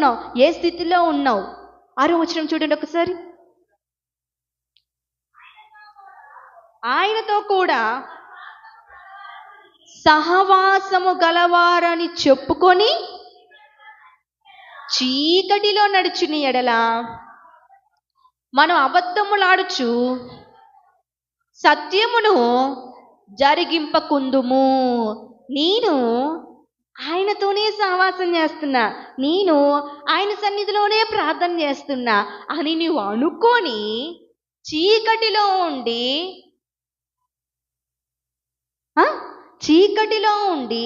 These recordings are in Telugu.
ఉన్నావు? ఏ స్థితిలో ఉన్నావు? 6వ వచనం చూడండి ఒకసారి. ఆయనతో కూడా సహవాసము గలవారని చెప్పుకొని చీకటిలో నడుచుని ఎడల మనం అబద్ధములాడుచు సత్యమును జరిగింపకుందుము. నేను ఆయనతోనే సహవాసం చేస్తున్నా, నేను ఆయన సన్నిధిలోనే ప్రార్థన చేస్తున్నా అని నువ్వు అనుకొని చీకటిలో ఉండి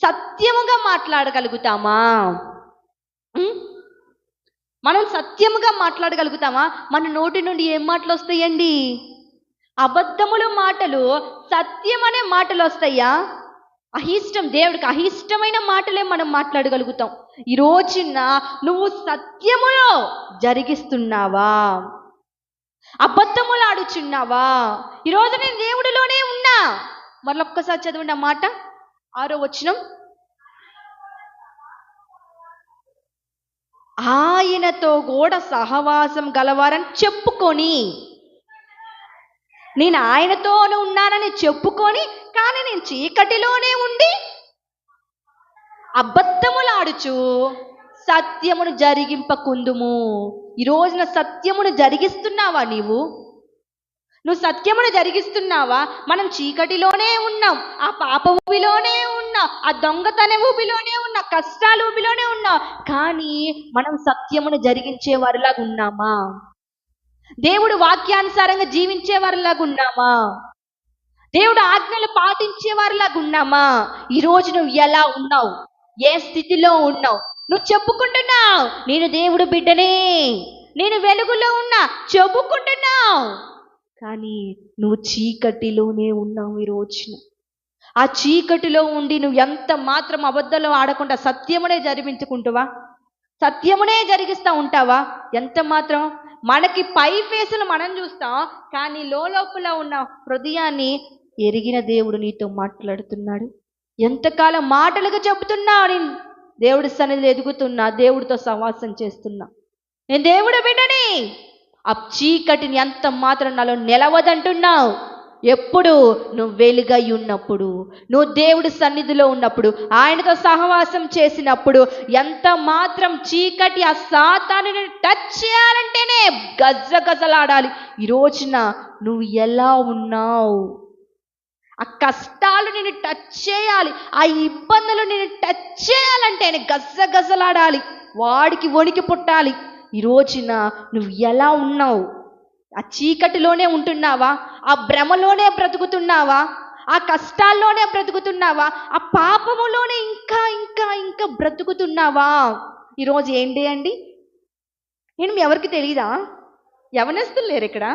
సత్యముగా మాట్లాడగలుగుతామా? మనం సత్యముగా మాట్లాడగలుగుతామా? మన నోటి నుండి ఏం మాటలు వస్తాయండి? అబద్ధముల మాటలు, సత్యం అనే మాటలు వస్తాయా? అహిష్టం, దేవుడికి అహిష్టమైన మాటలే మనం మాట్లాడగలుగుతాం. ఈ రోజున నువ్వు సత్యములో జరిగిస్తున్నావా? అబద్ధములు ఆడుచున్నావా? ఈరోజు నేను దేవుడిలోనే ఉన్నా. మరొక్కసారి చదవండి ఆ మాట, 6వ వచనం. ఆయనతో కూడా సహవాసం గలవారని చెప్పుకొని, నేను ఆయనతోనే ఉన్నానని చెప్పుకొని, కానీ నేను చీకటిలోనే ఉండి అబద్ధములాడుచు సత్యమును జరిగింపకుందుము. ఈ రోజున సత్యమును జరిగిస్తున్నావా? నువ్వు సత్యమును జరిగిస్తున్నావా? మనం చీకటిలోనే ఉన్నాం, ఆ పాప ఊబిలోనే ఉన్నాం, ఆ దొంగతన ఊబిలోనే ఉన్నాం, కష్టాల ఊబిలోనే ఉన్నాం, కానీ మనం సత్యమును జరిగించే వారిలాగా ఉన్నామా? దేవుడు వాక్యానుసారంగా జీవించే వారిలాగా ఉన్నామా? దేవుడు ఆజ్ఞలు పాటించే వారిలాగా ఉన్నామా? ఈరోజు నువ్వు ఎలా ఉన్నావు? ఏ స్థితిలో ఉన్నావు? నువ్వు చెప్పుకుంటున్నావు, నేను దేవుడు బిడ్డనే, నేను వెలుగులో ఉన్నా చెప్పుకుంటున్నావు, కానీ నువ్వు చీకటిలోనే ఉన్నావు. ఈ రోజున ఆ చీకటిలో ఉండి నువ్వు ఎంత మాత్రం అబద్ధాలు ఆడకుండా సత్యమునే జరిపించుకుంటావా? సత్యమునే జరిగిస్తూ ఉంటావా? ఎంత మాత్రం? మనకి పై ఫేసులు మనం చూస్తాం, కానీ లోపల ఉన్న హృదయాన్ని ఎరిగిన దేవుడు నీతో మాట్లాడుతున్నాడు. ఎంతకాలం మాటలుగా చెబుతున్నా, నేను దేవుడి సన్నిధిలో ఎదుగుతున్నా, దేవుడితో సహవాసం చేస్తున్నా, నేను దేవుడు బిడ్డని, ఆ చీకటిని ఎంత మాత్రం నాలో నిలవదంటున్నావు. ఎప్పుడు? నువ్వు వెలుగై ఉన్నప్పుడు, నువ్వు దేవుడి సన్నిధిలో ఉన్నప్పుడు, ఆయనతో సహవాసం చేసినప్పుడు ఎంత మాత్రం చీకటి ఆ సాతానుని టచ్ చేయాలంటేనే గజగజలాడాలి. ఈ రోజున నువ్వు ఎలా ఉన్నావు? ఆ కష్టాలు నిన్ను టచ్ చేయాలి, ఆ ఇబ్బందులు నిన్ను టచ్ చేయాలంటేనే గజగజలాడాలి, వాడికి వణికి పుట్టాలి. ఈ రోజున నువ్వు ఎలా ఉన్నావు? ఆ చీకటిలోనే ఉంటున్నావా? ఆ భ్రమలోనే బ్రతుకుతున్నావా? ఆ కష్టాల్లోనే బ్రతుకుతున్నావా? ఆ పాపములోనే ఇంకా ఇంకా ఇంకా బ్రతుకుతున్నావా? ఈరోజు ఏంటి అండి? నేను మీ ఎవరికి తెలీదా? యవనస్తులు లేరు ఇక్కడ?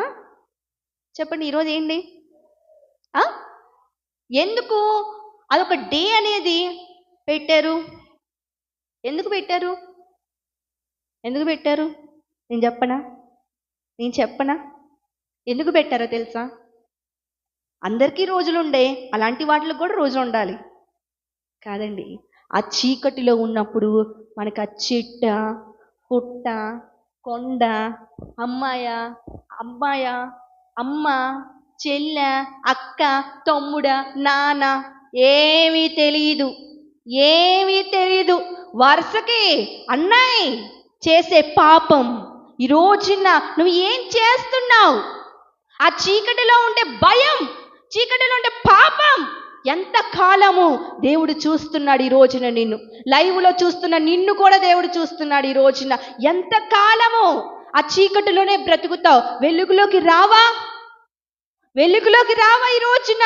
చెప్పండి, ఈరోజు ఏంటి? ఎందుకు అదొక డే అనేది పెట్టారు? ఎందుకు పెట్టారు? నేను చెప్పనా? ఎందుకు పెట్టారో తెలుసా? అందరికీ రోజులుండే, అలాంటి వాటికి కూడా రోజు ఉండాలి కాదండి. ఆ చీకటిలో ఉన్నప్పుడు మనకు ఆ చెట్ట, పుట్ట, కొండ, అమ్మాయ, అమ్మ, చెల్లె, అక్క, తమ్ముడ, నాన్న ఏమీ తెలీదు. వరుసకి అన్నయ్య చేసే పాపం. ఈ రోజున నువ్వు ఏం చేస్తున్నావు? ఆ చీకటిలో ఉండే భయం, చీకటిలో ఉండే పాపం ఎంత కాలము దేవుడు చూస్తున్నాడు. ఈ రోజున నిన్ను లైవ్లో చూస్తున్న నిన్ను కూడా దేవుడు చూస్తున్నాడు. ఈ రోజున ఎంత కాలము ఆ చీకటిలోనే బ్రతుకుతావు? వెలుగులోకి రావా? ఈ రోజున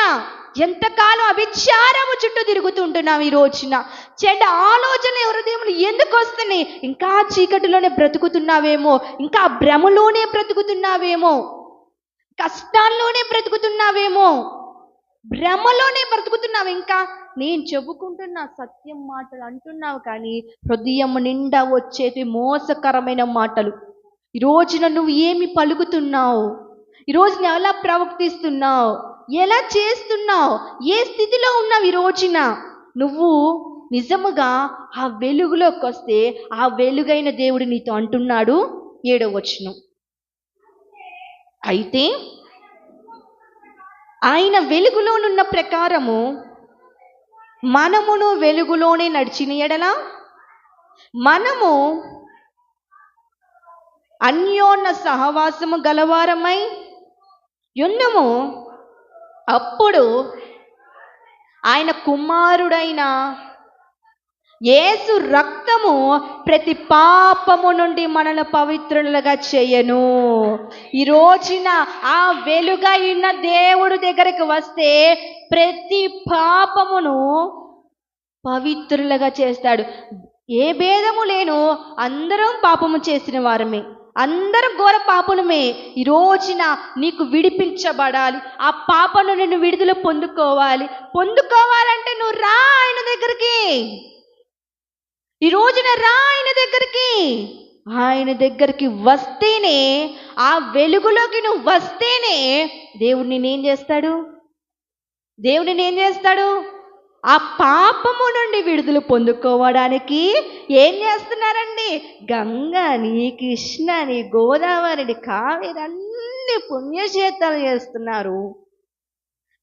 ఎంతకాలం అభిచారము చుట్టూ తిరుగుతుంటున్నావు? ఈ రోజున చెడ్డ ఆలోచనలు హృదయంలో ఎందుకు వస్తున్నాయి? ఇంకా చీకటిలోనే బ్రతుకుతున్నావేమో, ఇంకా భ్రమలోనే బ్రతుకుతున్నావేమో, కష్టాల్లోనే బ్రతుకుతున్నావేమో, భ్రమలోనే బ్రతుకుతున్నావు. ఇంకా నేను చెప్పుకుంటున్నా సత్యం మాటలు అంటున్నావు, కానీ హృదయం నిండా వచ్చేది మోసకరమైన మాటలు. ఈ రోజున నువ్వు ఏమి పలుకుతున్నావు? ఈరోజు నువ్వు ఎలా ప్రవర్తిస్తున్నావు? ఎలా చేస్తున్నావు? ఏ స్థితిలో ఉన్నావు? ఈ రోజున నువ్వు నిజముగా ఆ వెలుగులోకి వస్తే ఆ వెలుగైన దేవుడు నీతో అంటున్నాడు. 7వ వచనం, అయితే ఆయన వెలుగులోనున్న ప్రకారము మనమును వెలుగులోనే నడిచిన ఎడల మనము అన్యోన్య సహవాసము గలవారమై యున్నము. అప్పుడు ఆయన కుమారుడైన యేసు రక్తము ప్రతి పాపము నుండి మనల్ని పవిత్రులుగా చేయను. ఈ రోజున ఆ వెలుగైన దేవుడి దగ్గరికి వస్తే ప్రతి పాపమును పవిత్రులుగా చేస్తాడు. ఏ భేదము లేను, అందరం పాపము చేసిన వారమే, అందరం ఘోర పాపనమే. ఈ రోజున నీకు విడిపించబడాలి, ఆ పాప నుండి నువ్వు విడుదల పొందుకోవాలంటే నువ్వు రా ఆయన దగ్గరికి. ఈ రోజున రా ఆయన దగ్గరికి. ఆయన దగ్గరికి వస్తేనే, ఆ వెలుగులోకి నువ్వు వస్తేనే దేవుడు నిన్నేం చేస్తాడు? దేవుడు నిన్నేం చేస్తాడు? ఆ పాపము నుండి విడుదల పొందుకోవడానికి ఏం చేస్తున్నారండి? గంగని, కృష్ణని, గోదావరిని, కావేరి అన్ని పుణ్యక్షేత్రాలు చేస్తున్నారు.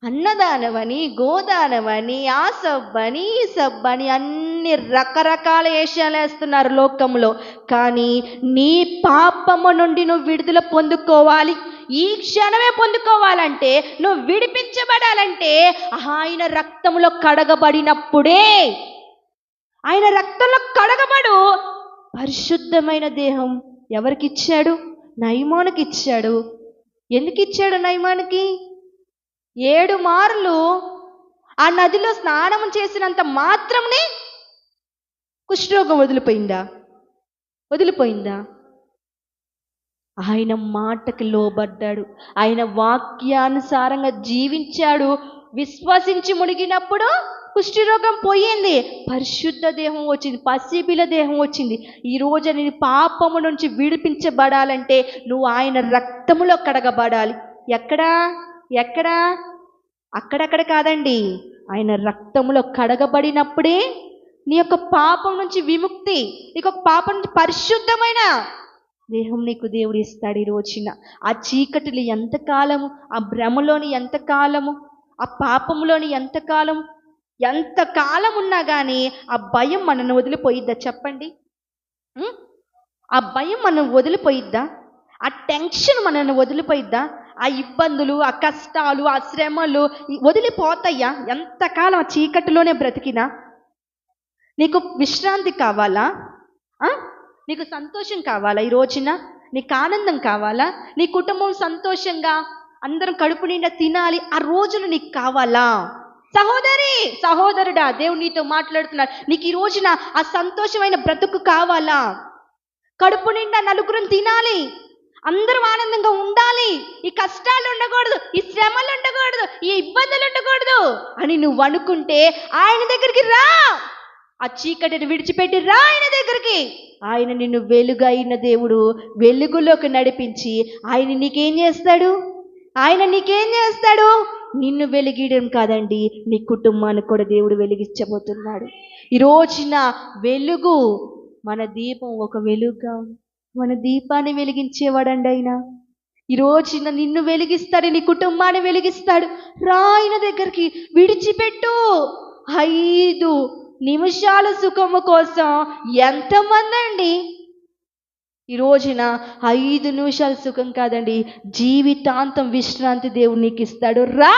అన్నదానమని, గోదానమని, ఆ సబ్బని, ఈ సబ్బని అన్ని రకరకాల వేషాలు వేస్తున్నారు లోకంలో. కానీ నీ పాపము నుండి నువ్వు విడుదల పొందుకోవాలి, ఈ క్షణమే పొందుకోవాలంటే, నువ్వు విడిపించబడాలంటే ఆయన రక్తంలో కడగబడినప్పుడే. ఆయన రక్తంలో కడగబడు పరిశుద్ధమైన దేహం ఎవరికి ఇచ్చాడు? నయమానుకి ఇచ్చాడు. ఎందుకు ఇచ్చాడు నయమానికి? 7 మార్లు ఆ నదిలో స్నానం చేసినంత మాత్రమే కుష్ఠరోగం వదిలిపోయిందా? ఆయన మాటకి లోబడ్డాడు, ఆయన వాక్యానుసారంగా జీవించాడు, విశ్వసించి మునిగినప్పుడు కుష్ఠరోగం పోయింది, పరిశుద్ధ దేహం వచ్చింది, పసిపిల్ల దేహం వచ్చింది. ఈ రోజు నీ పాపము నుంచి విడిపించబడాలంటే నువ్వు ఆయన రక్తములో కడగబడాలి. ఎక్కడా? అక్కడక్కడ కాదండి, ఆయన రక్తములో కడగబడినప్పుడే నీ యొక్క పాపం నుంచి విముక్తి, నీకు ఒక పాపం నుంచి పరిశుద్ధమైన దేహం నీకు దేవుడు ఇస్తాడు. ఈ రోజున ఆ చీకటిలో ఎంతకాలము, ఆ భ్రమలోని ఎంతకాలము, ఆ పాపంలోని ఎంతకాలం ఉన్నా కానీ ఆ భయం మనల్ని వదిలిపోయిద్దా? చెప్పండి. ఆ భయం మనం వదిలిపోయిద్దా? ఆ టెన్షన్ మనల్ని వదిలిపోయిద్దా? ఆ ఇబ్బందులు, ఆ కష్టాలు, ఆ శ్రమలు వదిలిపోతాయా? ఎంతకాలం ఆ చీకటిలోనే బ్రతికినా? నీకు విశ్రాంతి కావాలా? నీకు సంతోషం కావాలా? ఈ రోజున నీకు ఆనందం కావాలా? నీ కుటుంబం సంతోషంగా అందరం కడుపు నిండా తినాలి, ఆ రోజులు నీకు కావాలా? సహోదరుడా, దేవుడు నీతో మాట్లాడుతున్నాడు. నీకు ఈ రోజున ఆ సంతోషమైన బ్రతుకు కావాలా? కడుపు నిండా నలుగురం తినాలి, అందరం ఆనందంగా ఉండాలి, ఈ కష్టాలు ఉండకూడదు, ఈ శ్రమలు ఉండకూడదు, ఈ ఇబ్బందులు ఉండకూడదు అని నువ్వు అనుకుంటే ఆయన దగ్గరికి రా. ఆ చీకటిని విడిచిపెట్టి రా ఆయన దగ్గరికి. ఆయన నిన్ను వెలుగైన దేవుడు వెలుగులోకి నడిపించి ఆయన నీకేం చేస్తాడు? నిన్ను వెలిగియడం కాదండి, నీ కుటుంబాన్ని కూడా దేవుడు వెలిగించబోతున్నాడు. ఈ రోజున వెలుగు, మన దీపం ఒక వెలుగుగా, మన దీపాన్ని వెలిగించేవాడండి ఆయన. ఈ రోజున నిన్ను వెలిగిస్తాడు, నీ కుటుంబాన్ని వెలిగిస్తాడు. రా ఆయన దగ్గరికి. విడిచిపెట్టు. 5 నిమిషాల సుఖము కోసం ఎంతమంది అండి ఈ రోజున 5 నిమిషాల సుఖం కాదండి, జీవితాంతం విశ్రాంతి దేవుడు నీకు ఇస్తాడు. రా.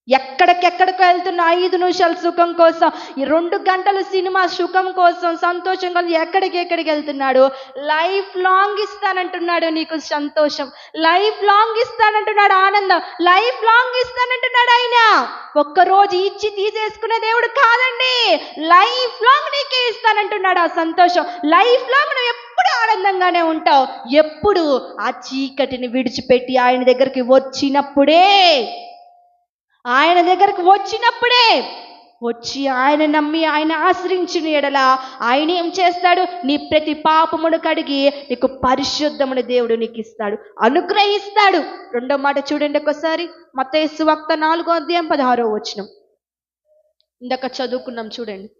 ఎక్కడికెక్కడికి వెళ్తున్నా 5 నిమిషాల సుఖం కోసం, ఈ 2 గంటల సినిమా సుఖం కోసం, సంతోషం కోసం ఎక్కడికి వెళ్తున్నాడు? లైఫ్ లాంగ్ ఇస్తానంటున్నాడు నీకు సంతోషం, లైఫ్ లాంగ్ ఇస్తానంటున్నాడు ఆనందం, లైఫ్ లాంగ్ ఇస్తానంటున్నాడు ఆయన. ఒక్కరోజు ఇచ్చి తీసేసుకునే దేవుడు కాదండి, లైఫ్ లాంగ్ నీకే ఇస్తానంటున్నాడు ఆ సంతోషం. లైఫ్ లాంగ్ నువ్వు ఎప్పుడు ఆనందంగానే ఉంటావు. ఎప్పుడు? ఆ చీకటిని విడిచిపెట్టి ఆయన దగ్గరికి వచ్చినప్పుడే. వచ్చి ఆయన నమ్మి ఆయన ఆశ్రయించిన ఎడల ఆయన ఏం చేస్తాడు? నీ ప్రతి పాపమును కడిగి నీకు పరిశుద్ధమును దేవుడు నీకు ఇస్తాడు, అనుగ్రహిస్తాడు. 2వ మాట చూడండి ఒకసారి, మత్తయి సువార్త 4వ అధ్యాయం 16వ వచనం. ఇందాక చదువుకున్నాం చూడండి.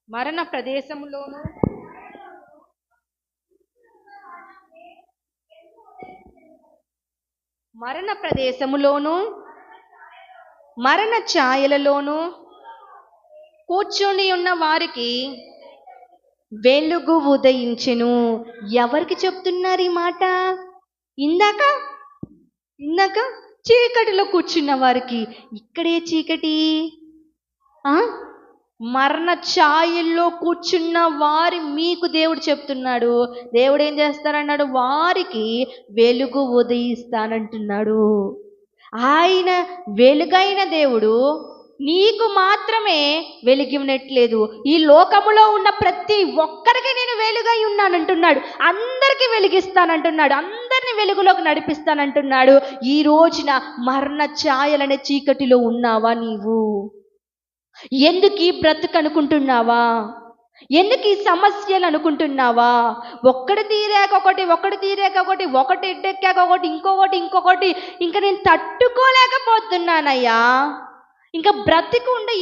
మరణ ప్రదేశములోను మరణ ఛాయలలోను కూర్చొని ఉన్న వారికి వెలుగు ఉదయించెను. ఎవరికి చెప్తున్నారు ఈ మాట? ఇందాక చీకటిలో కూర్చున్న వారికి. ఇక్కడే చీకటి. మరణ ఛాయల్లో కూర్చున్న వారి మీకు దేవుడు చెప్తున్నాడు. దేవుడు ఏం చేస్తానన్నాడు? వారికి వెలుగు ఉదయిస్తానంటున్నాడు. ఆయన వెలుగైన దేవుడు నీకు మాత్రమే వెలిగినట్లేదు, ఈ లోకములో ఉన్న ప్రతి ఒక్కరికి నేను వెలుగై ఉన్నానంటున్నాడు. అందరికీ వెలిగిస్తానంటున్నాడు, అందరిని వెలుగులోకి నడిపిస్తానంటున్నాడు. ఈ రోజున మరణ ఛాయలనే చీకటిలో ఉన్నావా నీవు? ఎందుకు ఈ బ్రతుకు అనుకుంటున్నావా? ఎందుకు ఈ సమస్యలు అనుకుంటున్నావా? ఒకటి తీరాక ఒకటి ఎడ్డెక్కాక ఇంకొకటి ఇంకా నేను తట్టుకోలేకపోతున్నానయ్యా. ఇంకా బ్రతికుండే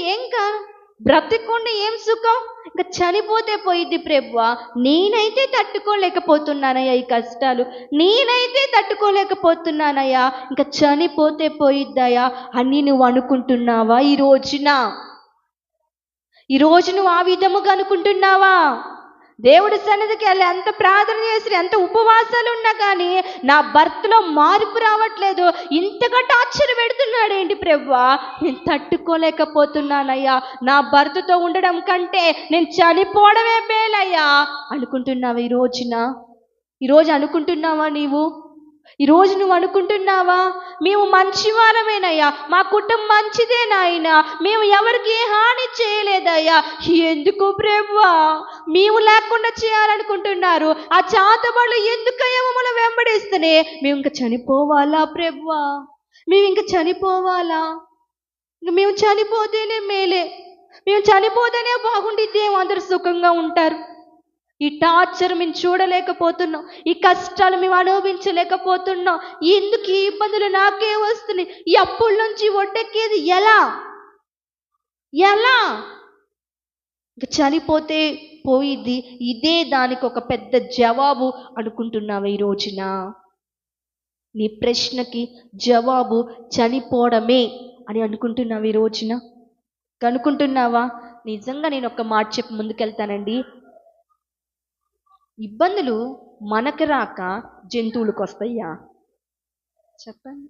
ఏం సుఖం? ఇంకా చనిపోతే పోయిద్ది ప్రభువా. నేనైతే తట్టుకోలేకపోతున్నానయ్యా ఈ కష్టాలు, నేనైతే తట్టుకోలేకపోతున్నానయ్యా, ఇంకా చనిపోతే పోయిద్దయ్యా అని నువ్వు అనుకుంటున్నావా? ఈ రోజు నువ్వు ఆ విధముగా అనుకుంటున్నావా? దేవుడి సన్నిధికి వెళ్ళి ఎంత ప్రార్థన చేసి ఎంత ఉపవాసాలు ఉన్నా కానీ నా భర్తలో మార్పు రావట్లేదు, ఇంతగా టార్చర్ పెడుతున్నాడు ఏంటి ప్రభువా, నేను తట్టుకోలేకపోతున్నానయ్యా, నా భర్తతో ఉండడం కంటే నేను చనిపోవడమే మేలయ్యా అనుకుంటున్నావా? ఈరోజు అనుకుంటున్నావా నీవు? ఈరోజు నువ్వు అనుకుంటున్నావా? మేము మంచివారమేనయ్యా, మా కుటుంబం మంచిదే నాయనా, మేము ఎవరికి ఏ హాని చేయలేదయ్యా, ఎందుకు ప్రభువా మేము లేకుండా చేయాలనుకుంటున్నారు? ఆ చాతబడులు ఎందుకయ్యా మమ్మల్ని వెంబడిస్తేనే మేము ఇంకా చనిపోవాలా ప్రభువా? మేము ఇంకా చనిపోవాలా? మేము చనిపోతేనే మేలే, మేము చనిపోతేనే బాగుండిద్దేమో, అందరూ సుఖంగా ఉంటారు. ఈ టార్చర్ మేము చూడలేకపోతున్నాం, ఈ కష్టాలు మేము అనుభవించలేకపోతున్నాం, ఎందుకు ఈ ఇబ్బందులు నాకే వస్తున్నాయి, ఈ అప్పుల నుంచి ఒడ్డెక్కేది ఎలా? ఇంకా చనిపోతే పోయిద్ది, ఇదే దానికి ఒక పెద్ద జవాబు అనుకుంటున్నావా? ఈ రోజున నీ ప్రశ్నకి జవాబు చనిపోవడమే అని అనుకుంటున్నావా? ఈ రోజున అనుకుంటున్నావా? నిజంగా నేను ఒక మాట చెప్పి ముందుకెళ్తానండి. ఇబ్బందులు మనకు రాక జంతువులకు వస్తాయా? చెప్పండి.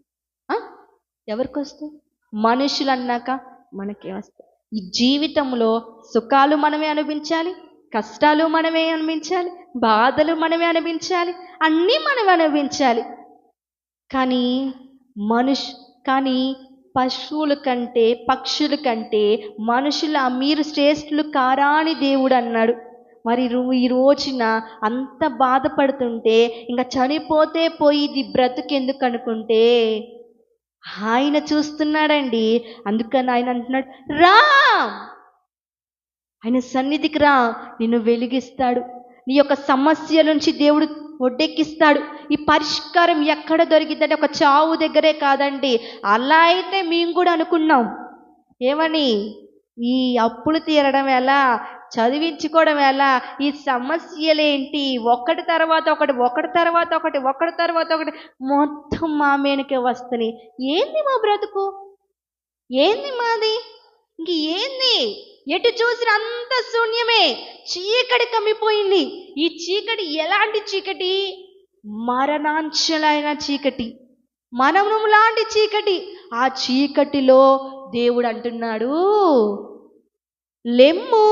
ఎవరికి వస్తాయి? మనుషులు అన్నాక మనకే వస్తాయి. ఈ జీవితంలో సుఖాలు మనమే అనుభవించాలి, కష్టాలు మనమే అనుభవించాలి, బాధలు మనమే అనుభవించాలి, అన్నీ మనమే అనుభవించాలి. కానీ పశువుల కంటే పక్షుల కంటే మనుషుల మీరు శ్రేష్ఠులు కారా అని దేవుడు అన్నాడు. మరి ఈ రోజున అంత బాధపడుతుంటే ఇంకా చనిపోతే పోయిది బ్రతుకెందుకు అనుకుంటే ఆయన చూస్తున్నాడండి. అందుకని ఆయన అంటున్నాడు, రా ఆయన సన్నిధికి రా, నిన్ను వెలిగిస్తాడు, నీ యొక్క సమస్య నుంచి దేవుడు ఒడ్డెక్కిస్తాడు. ఈ పరిష్కారం ఎక్కడ దొరికిందంటే ఒక చావు దగ్గరే కాదండి. అలా అయితే మేము కూడా అనుకున్నాం, ఏమని? ఈ అప్పులు తీరడం ఎలా, చదివించుకోవడం ఎలా, ఈ సమస్యలేంటి, ఒకటి తర్వాత ఒకటి మొత్తం మా మీదకే వస్తున్నాయి. ఏంది మా బ్రతుకు? ఏంది మాది? ఇంక ఏంది? ఎటు చూసిన అంత శూన్యమే, చీకటి కమ్మిపోయింది. ఈ చీకటి ఎలాంటి చీకటి? మరణాంశలైన చీకటి, మరణం లాంటి చీకటి. ఆ చీకటిలో దేవుడు అంటున్నాడు, లెమ్ము,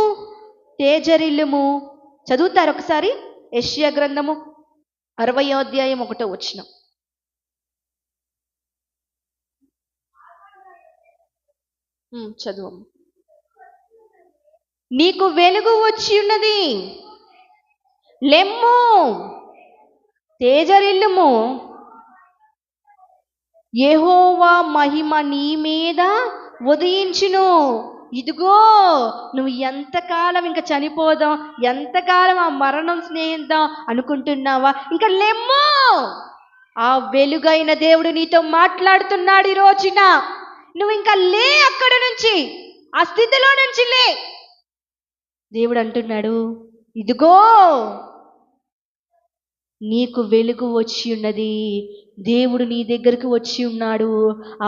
తేజరిల్లుము. చదువుతారు ఒకసారి యెషయా గ్రంథము 60వ అధ్యాయం 1వ వచనం. చదువు. నీకు వెలుగు వచ్చి ఉన్నది, లెమ్ము, తేజరిల్లుము, యెహోవా మహిమ నీ మీద ఉదయించును. ఇదిగో నువ్వు ఎంతకాలం ఇంకా చనిపోదాం, ఎంతకాలం ఆ మరణం స్నేహిద్దాం అనుకుంటున్నావా? ఇంకా లెమ్మో, ఆ వెలుగైన దేవుడు నీతో మాట్లాడుతున్నాడు ఈ రోజున. నువ్వు ఇంకా లే, అక్కడ నుంచి, ఆ స్థితిలో నుంచి లే. దేవుడు అంటున్నాడు, ఇదిగో నీకు వెలుగు వచ్చి ఉన్నది, దేవుడు నీ దగ్గరికి వచ్చి ఉన్నాడు,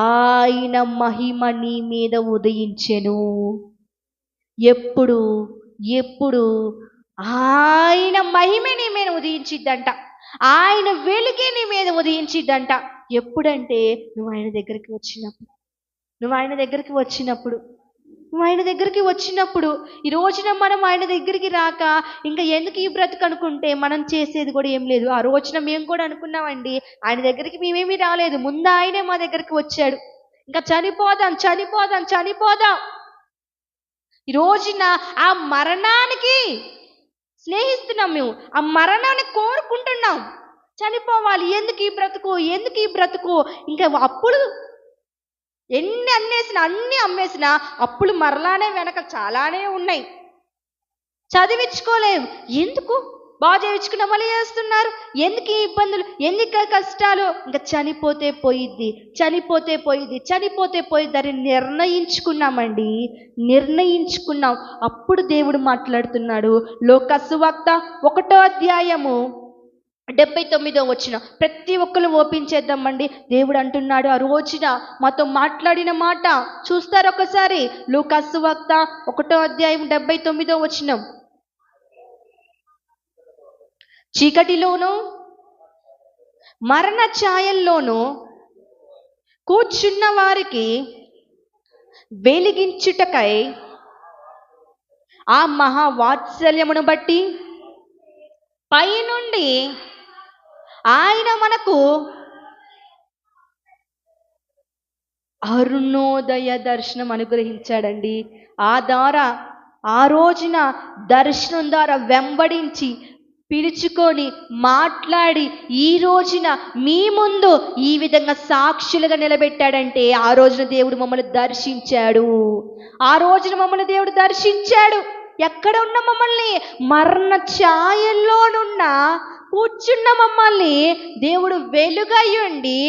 ఆయన మహిమ నీ మీద ఉదయించెను. ఎప్పుడు ఎప్పుడు ఆయన మహిమ నీ మీద ఉదయించిద్దంట, ఆయన వెలుగే నీ మీద ఉదయించిద్దంట. ఎప్పుడంటే నువ్వు ఆయన దగ్గరికి వచ్చినప్పుడు, నువ్వు ఆయన దగ్గరికి వచ్చినప్పుడు, నువ్వు ఆయన దగ్గరికి వచ్చినప్పుడు. ఈ రోజున మనం ఆయన దగ్గరికి రాక ఇంకా ఎందుకు ఈ బ్రతుకు అనుకుంటే మనం చేసేది కూడా ఏం లేదు. ఆ రోజున మేము కూడా అనుకున్నామండి, ఆయన దగ్గరికి మేమేమీ రాలేదు, ముందు ఆయనే మా దగ్గరికి వచ్చాడు. ఇంకా చనిపోదాం చనిపోదాం చనిపోదాం. ఈ రోజున ఆ మరణానికి స్నేహిస్తున్నాం, మేము ఆ మరణాన్ని కోరుకుంటున్నాం. చనిపోవాలి, ఎందుకు ఈ బ్రతుకు, ఎందుకు ఈ బ్రతుకు. ఇంకా అప్పులు అన్ని అమ్మేసినా అప్పులు మరలానే వెనక చాలానే ఉన్నాయి. చదివించుకోలేము, ఎందుకు బాగా చేయించుకున్న మళ్ళీ చేస్తున్నారు, ఎందుకు ఈ ఇబ్బందులు, ఎందుకు కష్టాలు. ఇంకా చనిపోతే పోయిద్ది, చనిపోతే పోయిద్ది, చనిపోతే పోయిద్ది అని నిర్ణయించుకున్నామండి, నిర్ణయించుకున్నాం. అప్పుడు దేవుడు మాట్లాడుతున్నాడు. లోక సువార్త 1వ అధ్యాయము 79వ వచనం ప్రతి ఒక్కరు ఓపెన్ చేద్దామండి. దేవుడు అంటున్నాడు ఆ రోజున మాతో మాట్లాడిన మాట చూస్తారు ఒకసారి. లూకా సువార్త 1వ అధ్యాయం 79వ వచనం. చీకటిలోను మరణ ఛాయల్లోనూ కూర్చున్న వారికి వెలిగించుటకై ఆ మహావాత్సల్యమును బట్టి పైనుండి ఆయన మనకు అరుణోదయ దర్శనం అనుగ్రహించాడండి. ఆ ద్వారా ఆ రోజున దర్శనం ద్వారా వెంబడించి పిలుచుకొని మాట్లాడి ఈ రోజున మీ ముందు ఈ విధంగా సాక్షులుగా నిలబెట్టాడంటే ఆ రోజున దేవుడు మమ్మల్ని దర్శించాడు. ఆ రోజున మమ్మల్ని దేవుడు దర్శించాడు. ఎక్కడ ఉన్న మమ్మల్ని, మరణ ఛాయల్లోనున్న కూర్చున్న మమ్మల్ని దేవుడు వెలుగయ్యుండి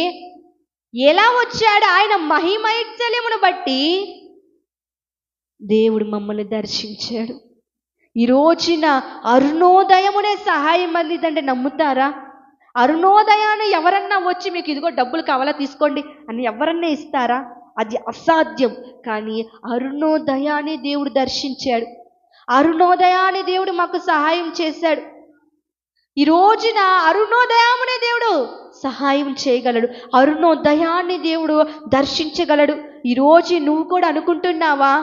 ఎలా వచ్చాడు, ఆయన మహిమైత్సల్యమును బట్టి దేవుడు మమ్మల్ని దర్శించాడు. ఈ రోజున అరుణోదయమునే సహాయం అందిందంటే నమ్ముతారా? అరుణోదయాన్ని ఎవరన్నా వచ్చి మీకు ఇదిగో డబ్బులు కావాలా తీసుకోండి అని ఎవరన్నా ఇస్తారా? అది అసాధ్యం. కానీ అరుణోదయాన్ని దేవుడు దర్శించాడు, అరుణోదయాన్ని దేవుడు మాకు సహాయం చేశాడు. ఈ రోజున అరుణోదయమునే దేవుడు సహాయం చేయగలడు, అరుణోదయాన్ని దేవుడు దర్శించగలడు. ఈరోజు నువ్వు కూడా అనుకుంటున్నావా,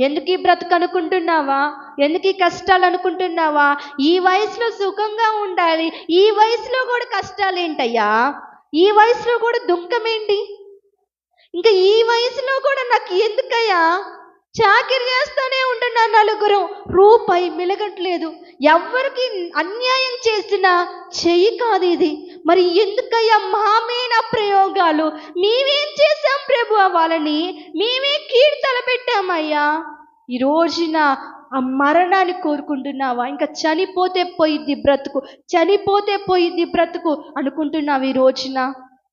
ఎందుకు ఈ బ్రతుకు అనుకుంటున్నావా, ఎందుకు ఈ కష్టాలు అనుకుంటున్నావా? ఈ వయసులో సుఖంగా ఉండాలి, ఈ వయసులో కూడా కష్టాలు ఏంటయ్యా, ఈ వయసులో కూడా దుఃఖం ఏంటి, ఇంకా ఈ వయసులో కూడా నాకు ఎందుకయ్యా, చాకిరి చేస్తూనే ఉంటున్నా, నలుగురు రూపాయి మిలగట్లేదు, ఎవరికి అన్యాయం చేసినా చెయ్యి కాదు ఇది, మరి ఎందుకయ్యా మామేనా ప్రయోగాలు, మేమేం చేశాం ప్రభు, వాళ్ళని మేమే కీడు తలపెట్టామయ్యా. ఈ రోజున ఆ మరణాన్ని కోరుకుంటున్నావా? ఇంకా చనిపోతే పోయిద్ది బ్రతుకు, చనిపోతే పోయిద్ది బ్రతుకు అనుకుంటున్నావు.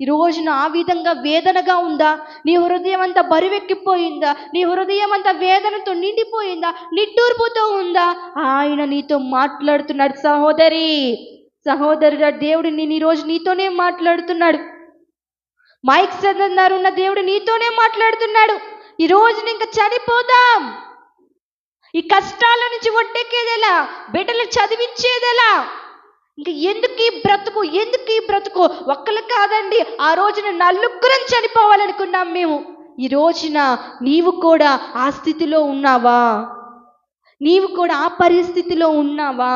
ఈ రోజున ఆ విధంగా వేదనగా ఉందా? నీ హృదయం అంతా బరువెక్కిపోయిందా? నీ హృదయం అంతా వేదనతో నిండిపోయిందా? నిట్టూర్పుతో ఉందా? ఆయన నీతో మాట్లాడుతున్నాడు. సహోదరి, సహోదరుడా, దేవుడు నేను ఈరోజు నీతోనే మాట్లాడుతున్నాడు. మైక్ సదన్నారు ఉన్న దేవుడు నీతోనే మాట్లాడుతున్నాడు. ఈ రోజు ఇంకా చనిపోదాం, ఈ కష్టాల నుంచి ఒడ్డెక్కేదెలా, బిడ్డలు చదివించేదెలా, ఇంకా ఎందుకు ఈ బ్రతుకు, ఎందుకు ఈ బ్రతుకు? ఒక్కరు కాదండి, ఆ రోజున నలుగురం చనిపోవాలనుకున్నాం మేము. ఈ రోజున నీవు కూడా ఆ స్థితిలో ఉన్నావా? నీవు కూడా ఆ పరిస్థితిలో ఉన్నావా?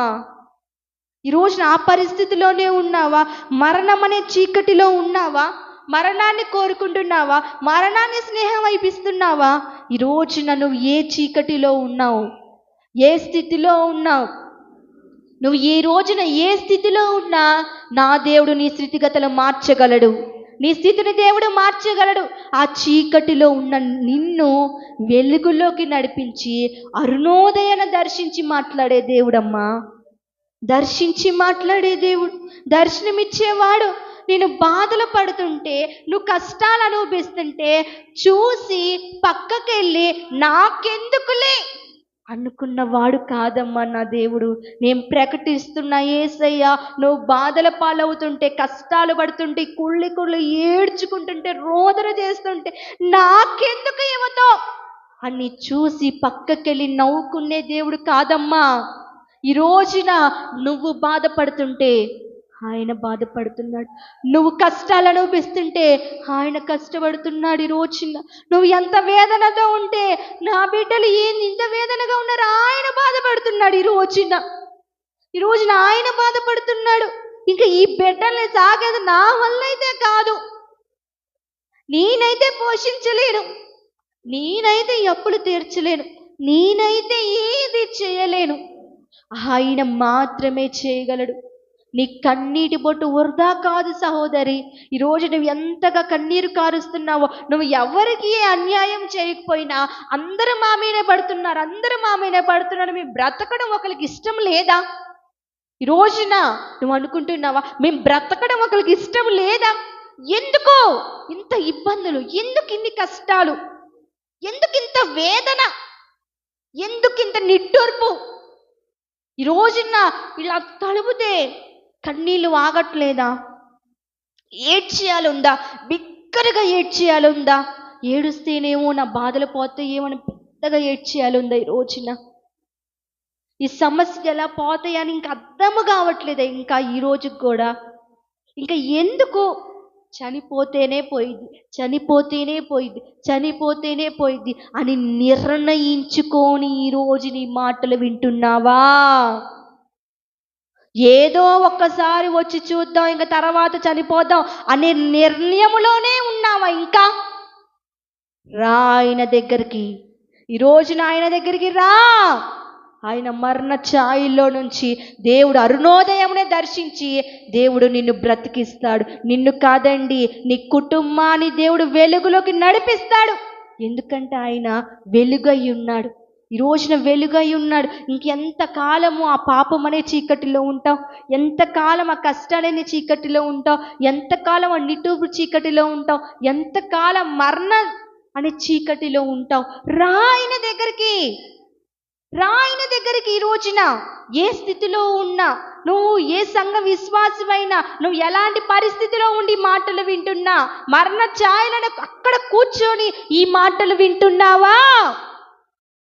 ఈ రోజున ఆ పరిస్థితిలోనే ఉన్నావా? మరణం అనే చీకటిలో ఉన్నావా? మరణాన్ని కోరుకుంటున్నావా? మరణాన్ని స్నేహం వైపిస్తున్నావా? ఈ రోజున నువ్వు ఏ చీకటిలో ఉన్నావు, ఏ స్థితిలో ఉన్నావు? నువ్వు ఈ రోజున ఏ స్థితిలో ఉన్నా నా దేవుడు నీ స్థితిగతులు మార్చగలడు. నీ స్థితిని దేవుడు మార్చగలడు. ఆ చీకటిలో ఉన్న నిన్ను వెలుగులోకి నడిపించి అరుణోదయాన్ని దర్శించి మాట్లాడే దేవుడమ్మా. దర్శించి మాట్లాడే దేవుడు, దర్శనమిచ్చేవాడు. నేను బాధలు పడుతుంటే, నువ్వు కష్టాలు అనుభవిస్తుంటే చూసి పక్కకెళ్ళి నాకెందుకులే అనుకున్నవాడు కాదమ్మా నా దేవుడు. నేను ప్రకటిస్తున్నా, యేసయ్య నువ్వు బాధల పాలవుతుంటే, కష్టాలు పడుతుంటే, కుళ్ళి ఏడ్చుకుంటుంటే, రోదన చేస్తుంటే నాకెందుకు ఏమతో అని చూసి పక్కకెళ్ళి నవ్వుకునే దేవుడు కాదమ్మా. ఈ రోజున నువ్వు బాధపడుతుంటే ఆయన బాధపడుతున్నాడు, నువ్వు కష్టాలు అనుభవిస్తుంటే ఆయన కష్టపడుతున్నాడు. ఈ రోజున నువ్వు ఎంత వేదనతో ఉంటే, నా బిడ్డలు ఇంత వేదనగా ఉన్నారు, ఆయన బాధపడుతున్నాడు. ఈ రోజున ఆయన బాధపడుతున్నాడు. ఇంకా ఈ బిడ్డల్ని సాగేది నా వల్ల అయితే కాదు, నేనైతే పోషించలేను, నేనైతే అప్పులు తీర్చలేను, నేనైతే ఏది చేయలేను, ఆయన మాత్రమే చేయగలడు. నీ కన్నీటి బొట్టు వృధా కాదు సహోదరి. ఈరోజు నువ్వు ఎంతగా కన్నీరు కారుస్తున్నావో, నువ్వు ఎవరికి అన్యాయం చేయకపోయినా అందరూ మా మీదే పడుతున్నారు, మేము బ్రతకడం ఒకరికి ఇష్టం లేదా? ఈ రోజున నువ్వు అనుకుంటున్నావా మేము బ్రతకడం ఒకరికి ఇష్టం లేదా? ఎందుకో ఇంత ఇబ్బందులు, ఎందుకు ఇన్ని కష్టాలు, ఎందుకు ఇంత వేదన, ఎందుకు ఇంత నిట్టూర్పు? ఈ రోజున ఇలా తలుపుతే కన్నీళ్ళు ఆగట్లేదా? ఏడ్చేయాలుందా? బిగ్గరగా ఏడ్చేయాలుందా? ఏడుస్తేనేమో నా బాధలు పోతాయేమో అని పెద్దగా ఏడ్చేయాలుందా? ఈ రోజున ఈ సమస్య ఎలా పోతాయని ఇంకా అర్థము కావట్లేదా? ఇంకా ఈ రోజుకి కూడా ఇంకా ఎందుకు చనిపోతేనే పోయిద్ది అని నిర్ణయించుకొని ఈరోజు నీ మాటలు వింటున్నావా? ఏదో ఒక్కసారి వచ్చి చూద్దాం, ఇంకా తర్వాత చనిపోదాం అనే నిర్ణయములోనే ఉన్నావా? ఇంకా రా ఆయన దగ్గరికి, ఈరోజున ఆయన దగ్గరికి రా. ఆయన మరణ ఛాయల్లో నుంచి దేవుడు అరుణోదయమునే దర్శించి దేవుడు నిన్ను బ్రతికిస్తాడు. నిన్ను కాదండి, నీ కుటుంబాన్ని దేవుడు వెలుగులోకి నడిపిస్తాడు. ఎందుకంటే ఆయన వెలుగై ఉన్నాడు. ఈ రోజున వెలుగై ఉన్నాడు. ఇంకెంతకాలము ఆ పాపం అనే చీకటిలో ఉంటావు, ఎంతకాలం ఆ కష్టాలనే చీకటిలో ఉంటావు, ఎంతకాలం ఆ నిట్టూర్పు చీకటిలో ఉంటావు, ఎంతకాలం మరణ అనే చీకటిలో ఉంటావు. రా ఆయన దగ్గరికి ఈ రోజున. ఏ స్థితిలో ఉన్నా, నువ్వు ఏ సంఘ విశ్వాసమైనా, నువ్వు ఎలాంటి పరిస్థితిలో ఉండి మాటలు వింటున్నా, మరణ ఛాయలను అక్కడ కూర్చొని ఈ మాటలు వింటున్నావా?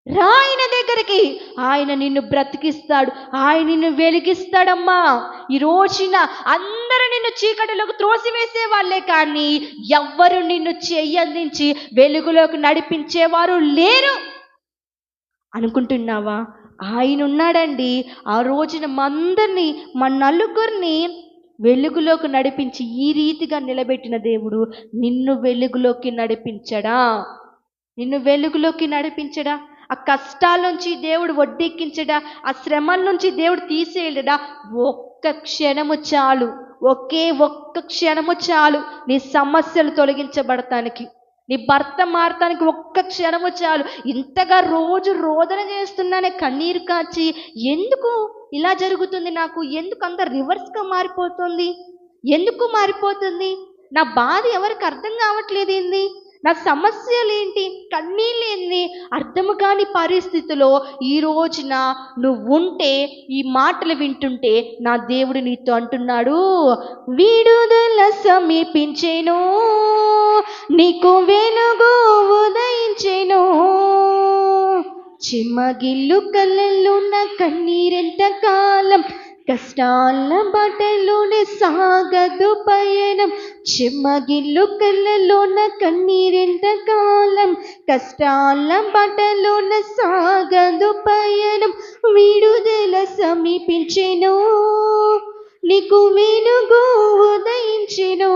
రా ఆయన దగ్గరికి. ఆయన నిన్ను బ్రతికిస్తాడు, ఆయన నిన్ను వెలిగిస్తాడమ్మా. ఈ రోజున అందరూ నిన్ను చీకటిలోకి త్రోసివేసే వాళ్ళే, కానీ ఎవ్వరు నిన్ను చెయ్యందించి వెలుగులోకి నడిపించేవారు లేరు అనుకుంటున్నావా? ఆయన ఉన్నాడండి. ఆ రోజున మన నలుగురిని వెలుగులోకి నడిపించి ఈ రీతిగా నిలబెట్టిన దేవుడు నిన్ను వెలుగులోకి నడిపించడా? ఆ కష్టాల నుంచి దేవుడు ఒడ్డెక్కించడా? ఆ శ్రమల నుంచి దేవుడు తీసేయలేడా? ఒక్క క్షణము చాలు నీ సమస్యలు తొలగించబడటానికి, నీ భర్త మారటానికి ఒక్క క్షణము చాలు. ఇంతగా రోజు రోదన చేస్తున్నానే, కన్నీరు కాచి, ఎందుకు ఇలా జరుగుతుంది నాకు? ఎందుకు అంత రివర్స్గా మారిపోతుంది? నా బాధ ఎవరికి అర్థం కావట్లేదు ఏంది? నా సమస్యలు ఏంటి? కన్నీళ్ళు ఏంది? అర్థము కాని పరిస్థితిలో ఈ రోజున నువ్వు ఉంటే, ఈ మాటలు వింటుంటే నా దేవుడు నీతో అంటున్నాడు, విడుదల సమీపించెను, నీకు వెలుగు ఉదయించెను. చిమ్మగిల్లు కళ్ళల్లోన కన్నీరెంత కాలం, కష్టాల బాటలోనే సాగదు పయనం. చిమ్మగిల్లు కళ్ళలోన కన్నీరెంత కాలం, కష్టాల బాటలోన సాగదు పయనం. విడుదల సమీపించెను, నీకు వెలుగు ఉదయించెను.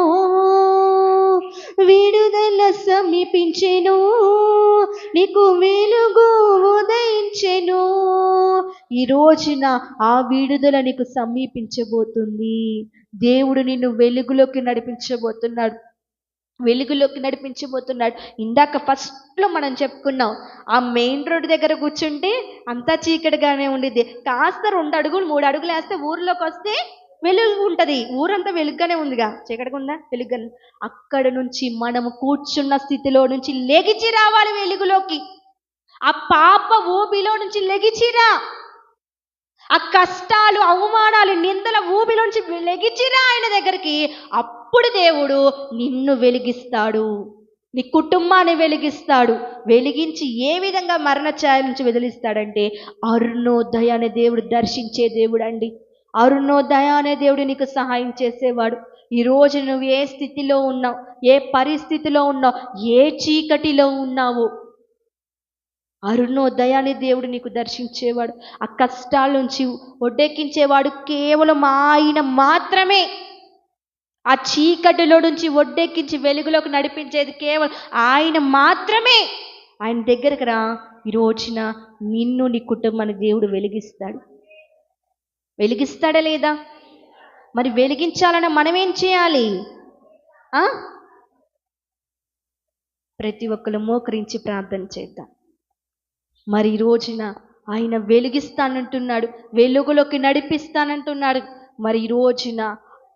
విడుదల సమీపించెను, నీకు వెలుగు ఉదయించెను. ఈ రోజున ఆ విడుదల నీకు సమీపించబోతుంది. దేవుడు నిన్ను వెలుగులోకి నడిపించబోతున్నాడు. వెలుగులోకి నడిపించబోతున్నాడు. ఇందాక ఫస్ట్లో మనం చెప్పుకున్నాం, ఆ మెయిన్ రోడ్ దగ్గర కూర్చుంటే అంతా చీకటిగానే ఉండిద్ది. కాస్త 2 అడుగులు 3 అడుగులు వేస్తే ఊరిలోకి వస్తే వెలుగు ఉంటుంది. ఊరంతా వెలుగుగానే ఉందిగా, చీకటిగా ఉందా? వెలుగుగా. అక్కడ నుంచి మనము కూర్చున్న స్థితిలో నుంచి లెగిచి రావాలి వెలుగులోకి. ఆ పాప ఊబిలో నుంచి లెగిచిరా. ఆ కష్టాలు, అవమానాలు, నిందల ఊబిలోంచి లెగిచిరా ఆయన దగ్గరికి. అప్పుడు దేవుడు నిన్ను వెలిగిస్తాడు, నీ కుటుంబాన్ని వెలిగిస్తాడు. వెలిగించి ఏ విధంగా మరణ ఛాయ నుంచి వదిలిస్తాడంటే, అరుణోదయ అనే దేవుడు దర్శించే దేవుడు అండి. అరుణోదయ అనే దేవుడు నీకు సహాయం చేసేవాడు. ఈరోజు నువ్వు ఏ స్థితిలో ఉన్నావు, ఏ పరిస్థితిలో ఉన్నావు, ఏ చీకటిలో ఉన్నావు, అరుణోదయాన్ని దేవుడు నీకు దర్శించేవాడు. ఆ కష్టాల నుంచి ఒడ్డెక్కించేవాడు కేవలం ఆయన మాత్రమే. ఆ చీకటిలో నుంచి ఒడ్డెక్కించి వెలుగులోకి నడిపించేది కేవలం ఆయన మాత్రమే. ఆయన దగ్గరకు రా. ఈ రోజున నిన్ను, నీ కుటుంబాన్ని దేవుడు వెలిగిస్తాడు. వెలిగిస్తాడా లేదా? మరి వెలిగించాలన్న మనం ఏం చేయాలి? ప్రతి ఒక్కరు మోకరించి ప్రార్థన చేద్దాం. మరి ఈ రోజున ఆయన వెలిగిస్తానంటున్నాడు, వెలుగులోకి నడిపిస్తానంటున్నాడు. మరి ఈ రోజున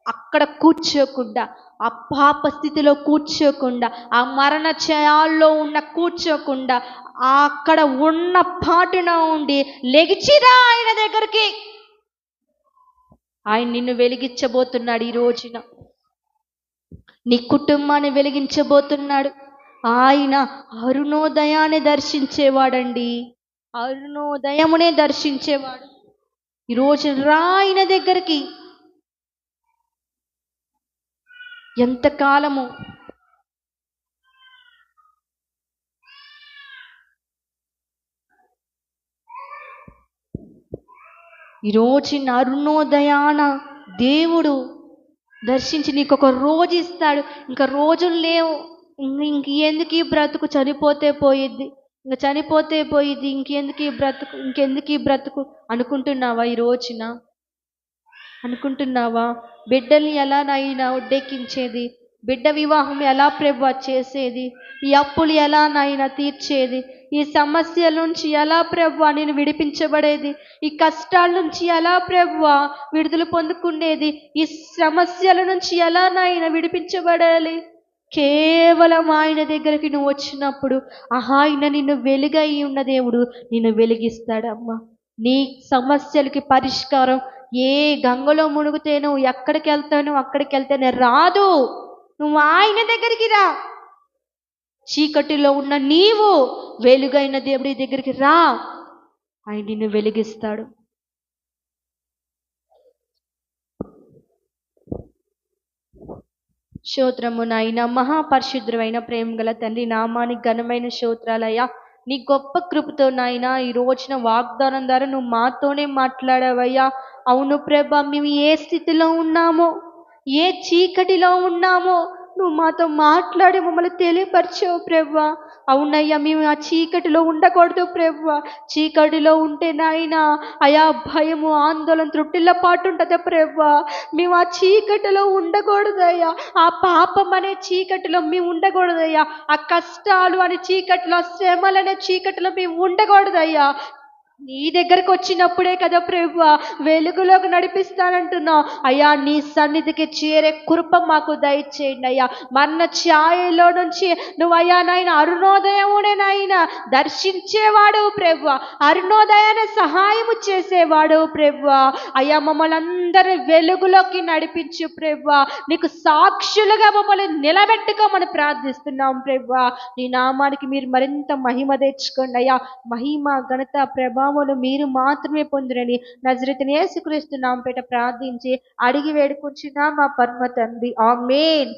అక్కడ కూర్చోకుండా, ఆ పాప స్థితిలో కూర్చోకుండా, ఆ మరణ ఛయాల్లో ఉన్న కూర్చోకుండా, అక్కడ ఉన్న పాటున ఉండి లెగిచిరా ఆయన దగ్గరికి. ఆయన నిన్ను వెలిగించబోతున్నాడు. ఈ రోజున నీ కుటుంబాన్ని వెలిగించబోతున్నాడు. ఆయన అరుణోదయాన్ని దర్శించేవాడండి. అరుణోదయమునే దర్శించేవాడు. ఈరోజు రా ఆయన దగ్గరికి. ఎంతకాలము ఈరోజు అరుణోదయాన దేవుడు దర్శించి నీకు ఒక రోజు ఇస్తాడు. ఇంకా రోజులు లేవు. ఇంకెందుకు ఈ బ్రతుకు, చనిపోతే పోయిద్ది, ఇంకా చనిపోతే పోయిద్ది, ఇంకెందుకు ఈ బ్రతుకు అనుకుంటున్నావా? ఈ రోజున అనుకుంటున్నావా? బిడ్డల్ని ఎలా నాయనా ఒడ్డెక్కించేది? బిడ్డ వివాహం ఎలా ప్రభువా చేసేది? ఈ అప్పులు ఎలా నాయనా తీర్చేది? ఈ సమస్యల నుంచి ఎలా ప్రభువా నేను విడిపించబడేది? ఈ కష్టాల నుంచి ఎలా ప్రభువా విడుదల పొందుకునేది? ఈ సమస్యల నుంచి ఎలా నాయనా విడిపించబడాలి? కేవలం ఆయన దగ్గరికి నువ్వు వచ్చినప్పుడు ఆయన నిన్ను వెలుగై ఉన్న దేవుడు నిన్ను వెలిగిస్తాడమ్మా. నీ సమస్యలకి పరిష్కారం ఏ గంగలో మునుగుతేనో, ఎక్కడికి వెళ్తానో అక్కడికి వెళ్తేనే రాదు. నువ్వు ఆయన దగ్గరికి రా. చీకటిలో ఉన్న నీవు వెలుగైన దేవుడి దగ్గరికి రా. ఆయన నిన్ను వెలిగిస్తాడు. స్తోత్రము నాయన. మహాపరిశుద్ధమైన ప్రేమ గల తండ్రి, నామానికి ఘనమైన స్తోత్రాలయ్యా. నీ గొప్ప కృపతో నాయన ఈ రోజున వాగ్దానం ద్వారా నువ్వు మాతోనే మాట్లాడావయ్యా. అవును ప్రభా, మేము ఏ స్థితిలో ఉన్నామో, ఏ చీకటిలో ఉన్నామో నువ్వు మాతో మాట్లాడి మమ్మల్ని తెలియపరిచావు ప్రభా. అవునయ్యా, మేము ఆ చీకటిలో ఉండకూడదు ప్రభా. చీకటిలో ఉంటే నాయన అయా భయము, ఆందోళన, త్రుట్టిల్ల పాటు ఉంటుందా ప్రభా. మేము ఆ చీకటిలో ఉండకూడదయ్యా. ఆ పాపం అనే చీకటిలో మేము ఉండకూడదయ్యా. ఆ కష్టాలు అనే చీకటిలో, శ్రమలు అనే చీకటిలో మేము ఉండకూడదయ్యా. నీ దగ్గరకు వచ్చినప్పుడే కదా ప్రభువా వెలుగులోకి నడిపిస్తానంటున్నావు అయ్యా. నీ సన్నిధికి చేరే కృప మాకు దయచేయండి అయ్యా. మరణ ఛాయలో నుంచి నువ్వు అయ్యా నాయన అరుణోదయమునే నాయన దర్శించేవాడు ప్రభువా. అరుణోదయాన్ని సహాయము చేసేవాడు ప్రభువా. అయ్యా మమ్మల్ని అందరినీ వెలుగులోకి నడిపించు ప్రభువా. నీకు సాక్షులుగా మమ్మల్ని నిలబెట్టుకోమని ప్రార్థిస్తున్నాం ప్రభువా. నీ నామానికి మీరు మరింత మహిమ తెచ్చుకోండి అయ్యా. మహిమ, ఘనత, ప్రభావములు మీరు మాత్రమే పొందురని నజరేతుని యేసుక్రీస్తు నామముపేట ప్రార్థించి అడిగి వేడుకుంటున్నాం మా పరమ తండ్రి. ఆమేన్.